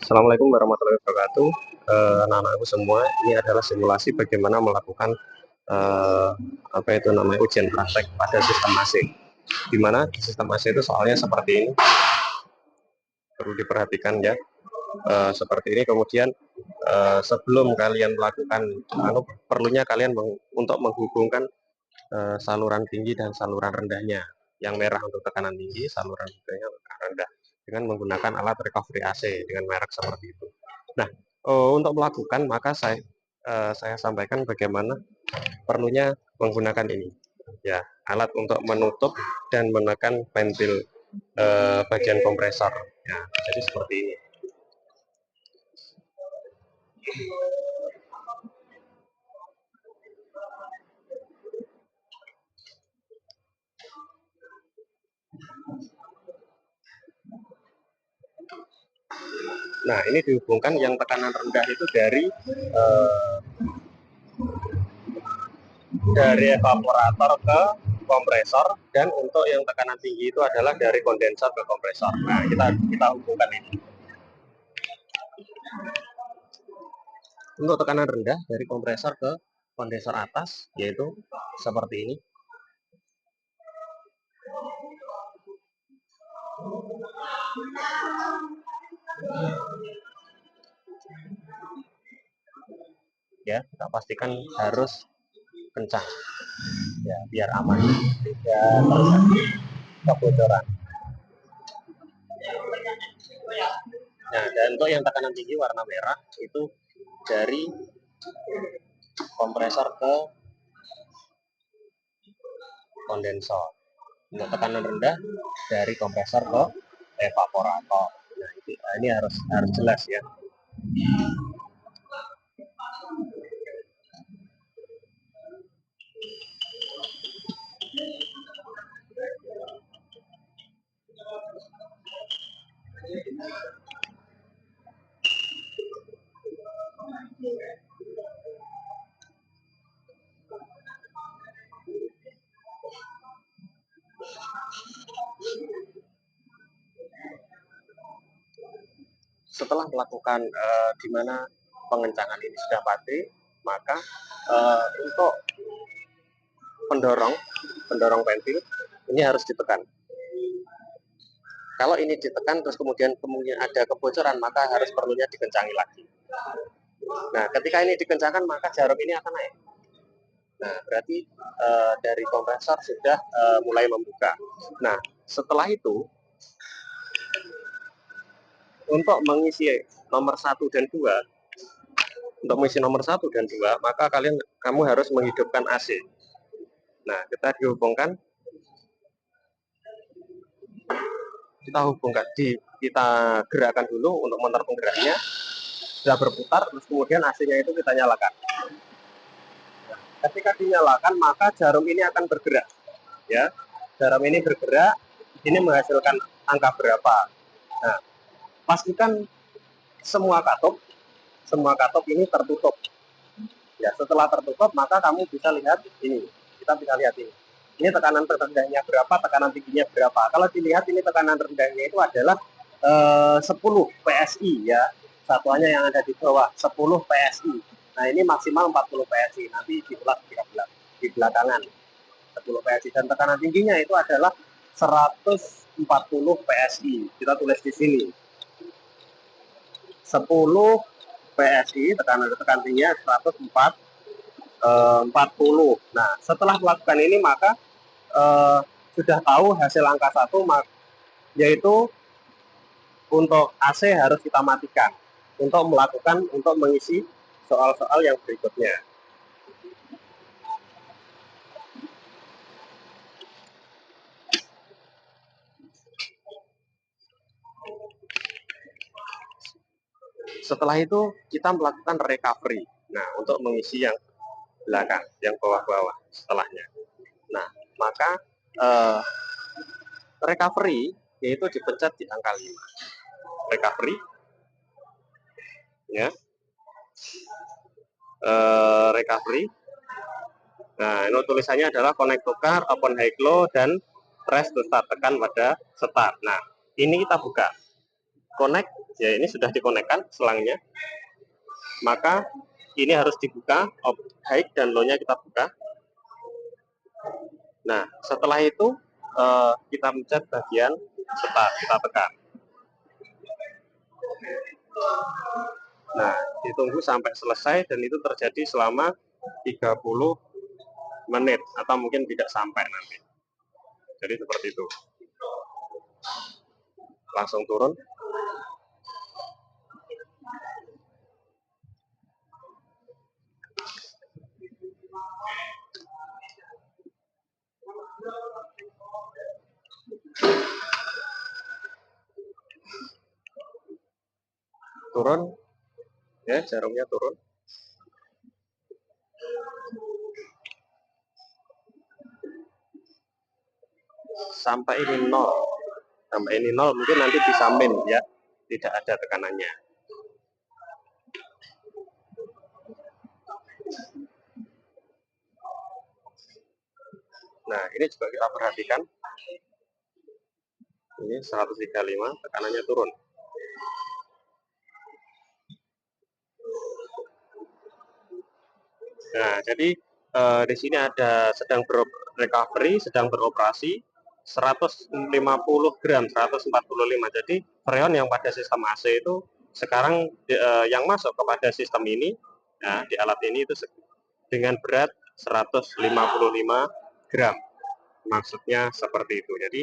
Assalamualaikum warahmatullahi wabarakatuh. Anak-anakku semua, ini adalah simulasi bagaimana melakukan eh, apa itu namanya ujian praktek pada sistem AC. Di mana di sistem AC itu soalnya seperti ini, perlu diperhatikan ya. Seperti ini. Kemudian sebelum kalian melakukan, perlunya kalian untuk menghubungkan saluran tinggi dan saluran rendahnya. Yang merah untuk tekanan tinggi, saluran rendahnya untuk tekanan rendah, dengan menggunakan alat recovery AC dengan merek seperti itu. Nah, untuk melakukan maka saya sampaikan bagaimana perlunya menggunakan ini. Ya, alat untuk menutup dan menekan ventil bagian kompresor. Ya, jadi seperti ini. Nah, ini dihubungkan yang tekanan rendah itu dari evaporator ke kompresor, dan untuk yang tekanan tinggi itu adalah dari kondensor ke kompresor. Nah, kita hubungkan ini. Untuk tekanan rendah dari kompresor ke kondensor atas, yaitu seperti ini. Ya, kita pastikan harus kencang ya, biar aman, tidak terjadi kebocoran. Nah, dan untuk yang tekanan tinggi warna merah itu dari kompresor ke kondensor. Untuk tekanan rendah dari kompresor ke evaporator. Nah, ini harus jelas ya. Setelah melakukan di mana pengencangan ini sudah pasti, maka untuk pendorong ventil ini harus ditekan. Kalau ini ditekan terus kemudian ada kebocoran, maka harus perlunya dikencangi lagi. Nah, ketika ini dikencangkan maka jarum ini akan naik. Nah, berarti dari kompresor sudah mulai membuka. Nah, setelah itu untuk mengisi nomor 1 dan 2, untuk mengisi nomor 1 dan 2, maka kamu harus menghidupkan AC. Nah, kita kita gerakkan dulu untuk motor penggeraknya, sudah berputar, terus kemudian AC-nya itu kita nyalakan. Nah, ketika dinyalakan maka jarum ini akan bergerak. Ya, jarum ini bergerak, ini menghasilkan angka berapa. Nah, pastikan semua katup ini tertutup. Ya, setelah tertutup maka kamu bisa lihat ini. Kita bisa lihat ini. Ini tekanan rendahnya berapa, tekanan tingginya berapa. Kalau dilihat ini tekanan rendahnya itu adalah 10 PSI ya. Satuannya yang ada di bawah 10 PSI. Nah, ini maksimal 40 PSI. Nanti diulas di belakangan 10 PSI, dan tekanan tingginya itu adalah 140 PSI. Kita tulis di sini. 10 PSI tekanan tingginya 140. Nah, setelah melakukan ini maka sudah tahu hasil angka 1, yaitu untuk AC harus kita matikan untuk mengisi soal-soal yang berikutnya. Setelah itu kita melakukan recovery. Nah, untuk mengisi yang belakang, yang bawah-bawah setelahnya. Nah, maka recovery yaitu dipencet di angka 5. Recovery ya. Recovery. Nah, ini tulisannya adalah connect to car, open high low, dan press to start, tekan pada start. Nah, ini kita buka. connect, ya ini sudah dikonekkan selangnya, maka ini harus dibuka, high dan low-nya kita buka. Nah, setelah itu kita mencet bagian start, kita tekan. Nah, ditunggu sampai selesai dan itu terjadi selama 30 menit atau mungkin tidak sampai nanti. Jadi seperti itu. Langsung turun. Turun. Ya, jarumnya turun. Sampai ini 0. Sampai ini 0 mungkin nanti bisa min ya. Tidak ada tekanannya. Nah, ini juga kita perhatikan. Ini 135, tekanannya turun. Nah, jadi di sini ada sedang recovery, sedang beroperasi 150 gram, 145. Jadi freon yang pada sistem AC itu sekarang yang masuk kepada sistem ini, nah, di alat ini itu dengan berat 155 gram. Maksudnya seperti itu. Jadi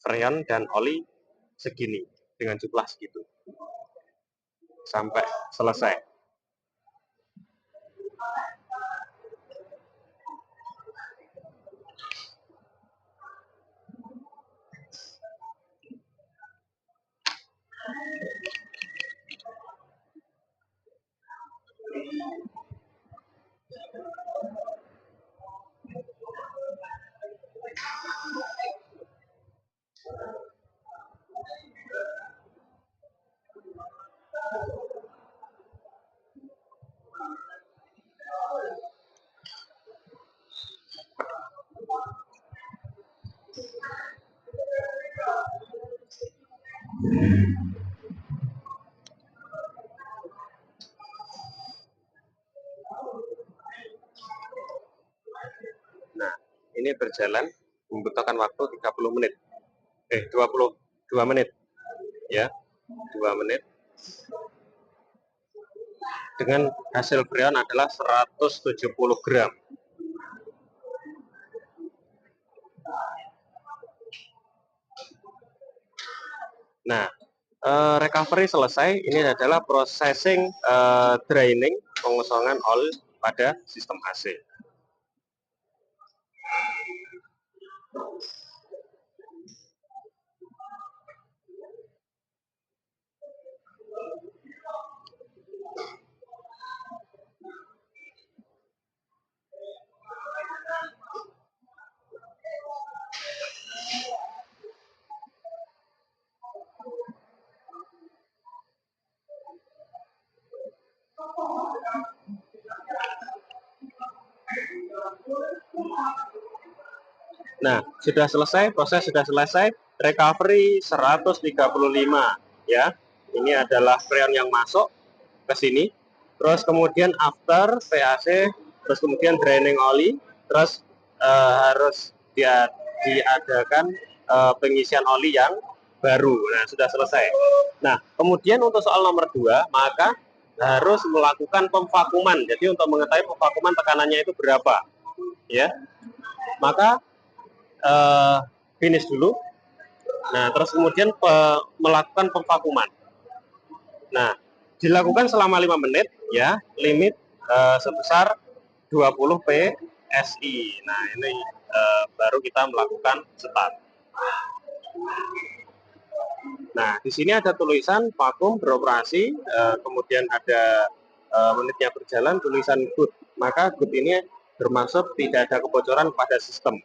freon dan oli segini dengan jumlah segitu sampai selesai. Nah, ini berjalan membutuhkan waktu 30 menit. 22 menit. Ya, 2 menit. Dengan hasil freon adalah 170 gram. Nah, recovery selesai. Ini adalah processing draining, pengosongan oil pada sistem AC. Nah, sudah selesai, proses sudah selesai, recovery 135 ya. Ini adalah freon yang masuk ke sini. Terus kemudian after PAC, terus kemudian draining oli, terus harus diadakan pengisian oli yang baru. Nah, sudah selesai. Nah, kemudian untuk soal nomor 2, maka harus melakukan pemvakuman. Jadi untuk mengetahui pemvakuman tekanannya itu berapa, ya. Maka finish dulu. Nah, terus kemudian melakukan pemvakuman. Nah, dilakukan selama 5 menit ya, limit sebesar 20 PSI. Nah, ini baru kita melakukan start. Nah, di sini ada tulisan vakum beroperasi, kemudian ada menitnya berjalan, tulisan good. Maka good ini bermaksud tidak ada kebocoran pada sistem.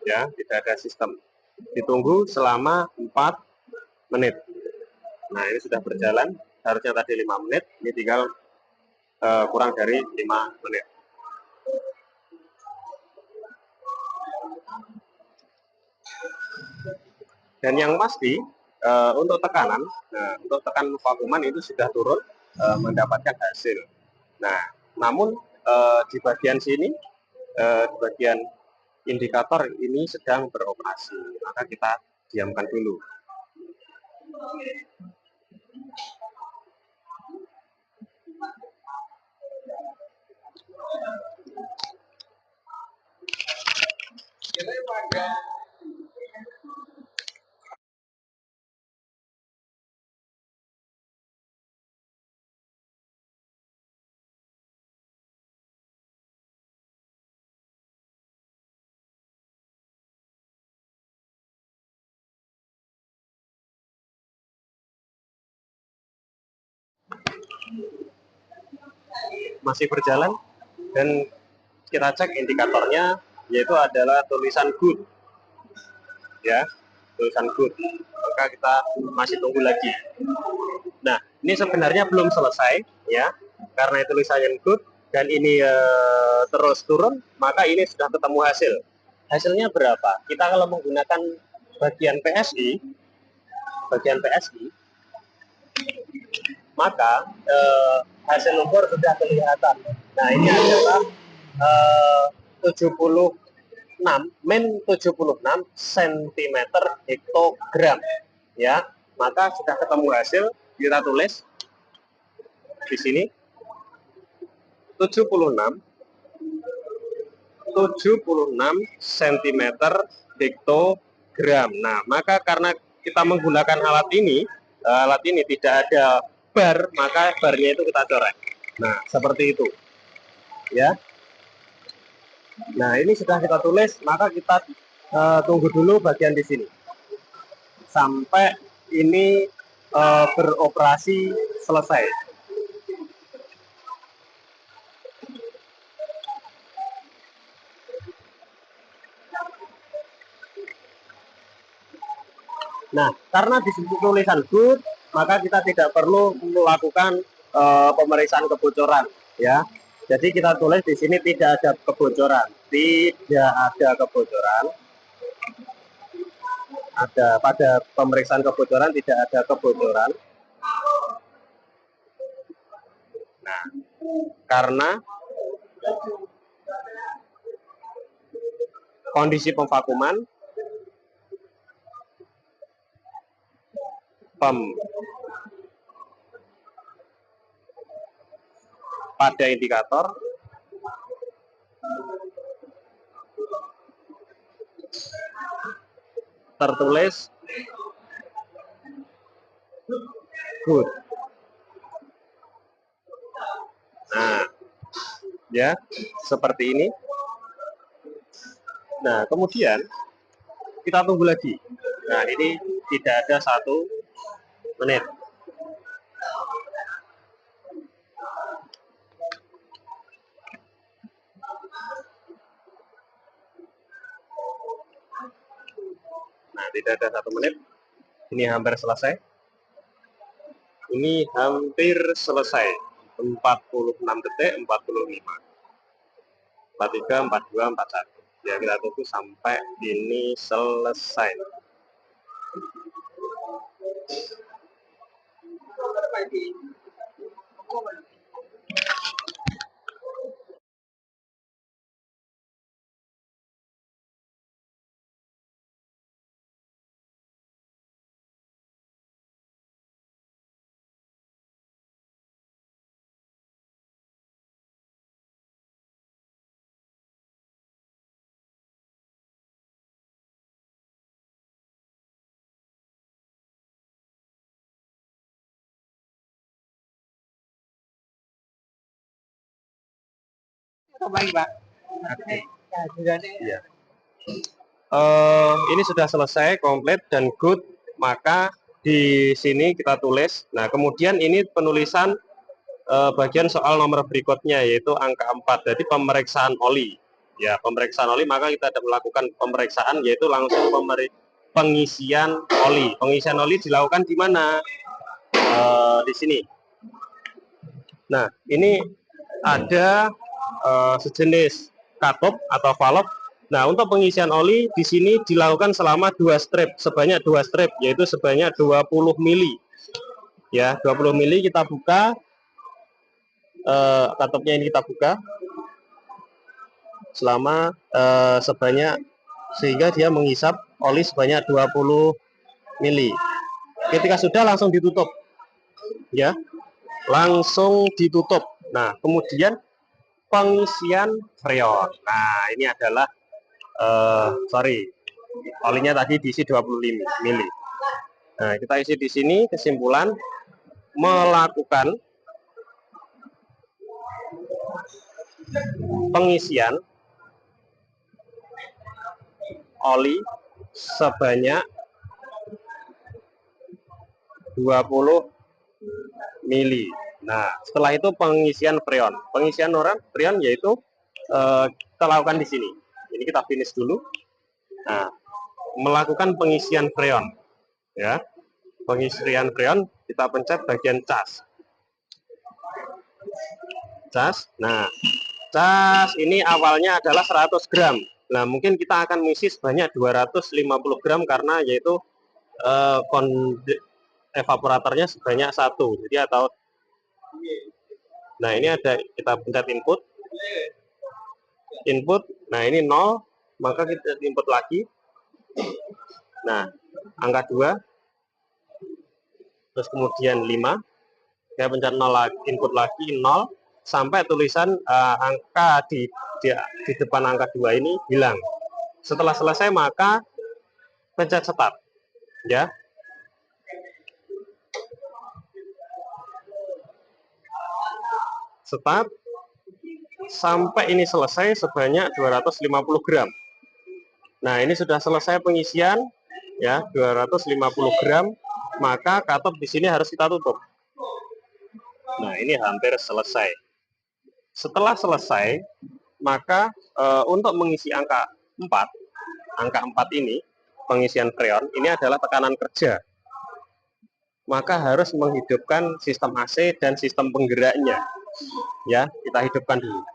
Ya, tidak ada sistem. Ditunggu selama 4 menit. Nah, ini sudah berjalan, harusnya tadi 5 menit, ini tinggal kurang dari 5 menit. Dan yang pasti, Untuk tekanan, nah untuk tekanan vakuman itu sudah turun mendapatkan hasil. Nah, namun di bagian sini, di bagian indikator ini sedang beroperasi, maka kita diamkan dulu. Masih berjalan dan kita cek indikatornya, yaitu adalah tulisan good, ya, tulisan good. Maka kita masih tunggu lagi. Nah, ini sebenarnya belum selesai, ya, karena tulisannya good dan ini terus turun, maka ini sudah ketemu hasil. Hasilnya berapa? Kita kalau menggunakan bagian PSI, maka hasil ukur sudah kelihatan. Nah, ini adalah 76 cm hektogram, ya. Maka sudah ketemu hasil, kita tulis di sini 76 cm hektogram. Nah, maka karena kita menggunakan alat ini tidak ada bar, maka barnya itu kita coret. Nah, seperti itu, ya. Nah, ini sudah kita tulis, maka kita tunggu dulu bagian di sini sampai ini beroperasi selesai. Nah, karena di situ tulisan good, maka kita tidak perlu melakukan pemeriksaan kebocoran, ya. Jadi kita tulis di sini tidak ada kebocoran, pada pemeriksaan kebocoran tidak ada kebocoran. Nah, karena kondisi pemvakuman pada indikator tertulis good. Nah, ya, seperti ini. Nah, kemudian kita tunggu lagi. Nah, ini tidak ada 1 menit. Nah, tidak ada 1 menit. Ini hampir selesai. Ini hampir selesai. 46 detik, 45. 43, 42, 41. Ya, kita tunggu sampai ini selesai. Baik, Pak. Oke. Ya. Ini sudah selesai, komplit dan good. Maka di sini kita tulis. Nah, kemudian ini penulisan bagian soal nomor berikutnya, yaitu angka 4. Jadi pemeriksaan oli. Ya, pemeriksaan oli, maka kita ada melakukan pemeriksaan, yaitu langsung pengisian oli. Pengisian oli dilakukan di mana? Di sini. Nah, ini ada sejenis katup atau valve Nah, untuk pengisian oli di sini dilakukan selama 2 strip, sebanyak 2 strip, yaitu sebanyak 20 mili. Ya, 20 mili kita buka, tutupnya ini kita buka selama sebanyak, sehingga dia menghisap oli sebanyak 20 mili. Ketika sudah langsung ditutup, ya, langsung ditutup. Nah, kemudian pengisian freon. Nah, ini adalah olinya tadi diisi 25 mili. Nah, kita isi di sini. Kesimpulan, melakukan pengisian oli sebanyak 20 mili. Nah, setelah itu pengisian freon. Pengisian freon yaitu kita lakukan di sini. Ini kita finish dulu. Nah, melakukan pengisian freon, ya. Pengisian freon kita pencet bagian cas. Nah, cas ini awalnya adalah 100 gram. Nah, mungkin kita akan mengisi sebanyak 250 gram karena yaitu evaporatornya sebanyak 1. Jadi nah, ini ada, kita pencet input. Nah, ini 0, maka kita input lagi. Nah, angka 2, terus kemudian 5, saya pencet 0 lagi, input lagi 0, sampai tulisan angka di depan angka 2 ini hilang. Setelah selesai maka pencet start, ya. Start sampai ini selesai sebanyak 250 gram. Nah, ini sudah selesai pengisian, ya, 250 gram, maka katup di sini harus kita tutup. Nah, ini hampir selesai. Setelah selesai, maka untuk mengisi angka 4 ini, pengisian freon, ini adalah tekanan kerja. Maka harus menghidupkan sistem AC dan sistem penggeraknya. Ya, kita hidupkan dulu.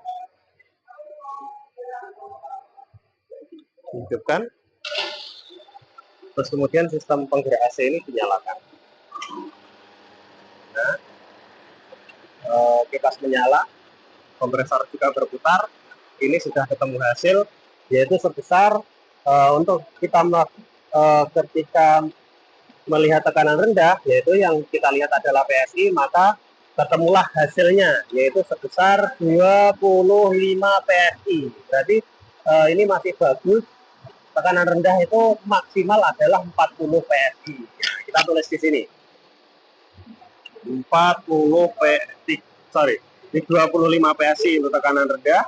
Hidupkan. Terus kemudian sistem penggerak AC ini dinyalakan. Nah, kipas menyala, kompresor juga berputar. Ini sudah ketemu hasil, yaitu sebesar untuk kita ketika melihat tekanan rendah, yaitu yang kita lihat adalah PSI, maka ketemulah hasilnya, yaitu sebesar 25 PSI. Jadi ini masih bagus. Tekanan rendah itu maksimal adalah 40 PSI. Nah, kita tulis di sini 40 PSI, di 25 PSI untuk tekanan rendah.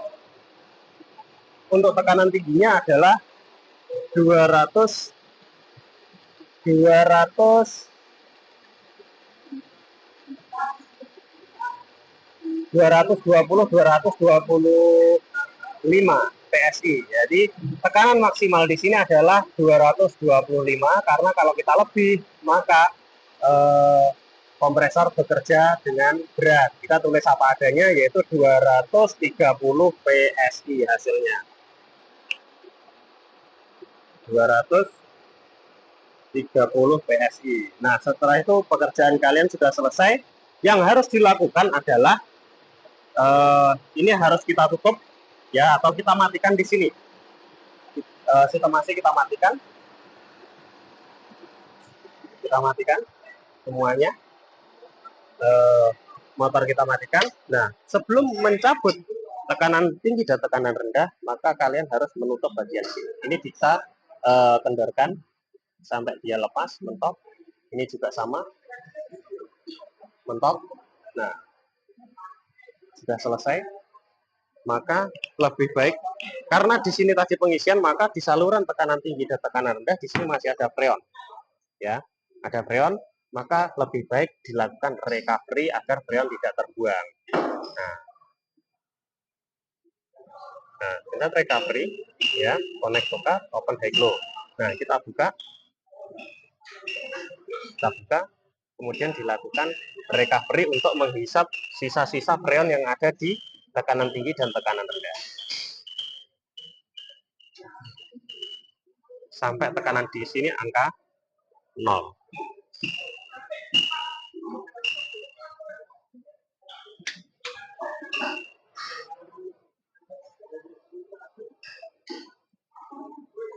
Untuk tekanan tingginya adalah 220 225 PSI. Jadi tekanan maksimal di sini adalah 225, karena kalau kita lebih maka kompresor bekerja dengan berat. Kita tulis apa adanya, yaitu 230 PSI hasilnya. 230 PSI. Nah, setelah itu pekerjaan kalian sudah selesai. Yang harus dilakukan adalah ini harus kita tutup, ya, atau kita matikan di sini. Sistem AC kita matikan semuanya. Motor kita matikan. Nah, sebelum mencabut tekanan tinggi dan tekanan rendah, maka kalian harus menutup bagian sini. Ini bisa kendorkan sampai dia lepas, mentok. Ini juga sama, mentok. Nah, sudah selesai, maka lebih baik, karena di sini tadi pengisian, maka di saluran tekanan tinggi dan tekanan rendah di sini masih ada freon, ya, ada freon, maka lebih baik dilakukan recovery agar freon tidak terbuang. Nah, dengan recovery, ya, connect buka, open high glow. Nah, kita buka, kemudian dilakukan recovery untuk menghisap sisa-sisa freon yang ada di tekanan tinggi dan tekanan rendah. sampai tekanan di sini angka 0.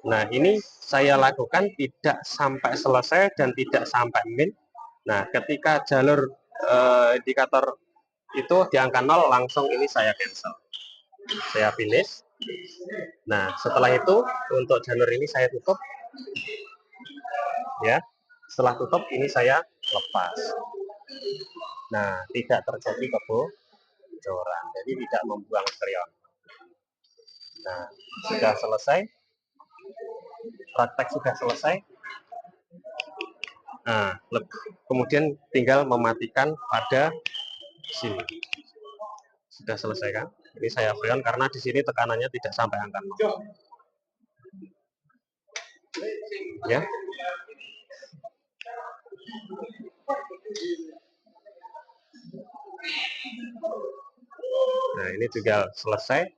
Nah, ini saya lakukan tidak sampai selesai dan tidak sampai min. Nah, ketika jalur indikator itu di angka 0, langsung ini saya cancel. Saya finish. Nah, setelah itu untuk jalur ini saya tutup. Ya. Setelah tutup ini saya lepas. Nah, tidak terjadi kebocoran. Jadi tidak membuang freon. Nah, sudah selesai. Praktek sudah selesai. Nah, kemudian tinggal mematikan pada sini. Sudah selesai kan? Ini saya freon karena di sini tekanannya tidak sampai angka 0. Ya. Nah, ini juga selesai.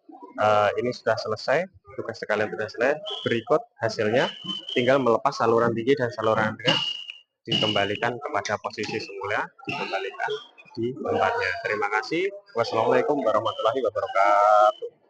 Ini sudah selesai. Tugas kalian sudah selesai. Berikut hasilnya. Tinggal melepas saluran tinggi dan saluran rendah. Dikembalikan kepada posisi semula. Dikembalikan di tempatnya. Terima kasih. Wassalamualaikum warahmatullahi wabarakatuh.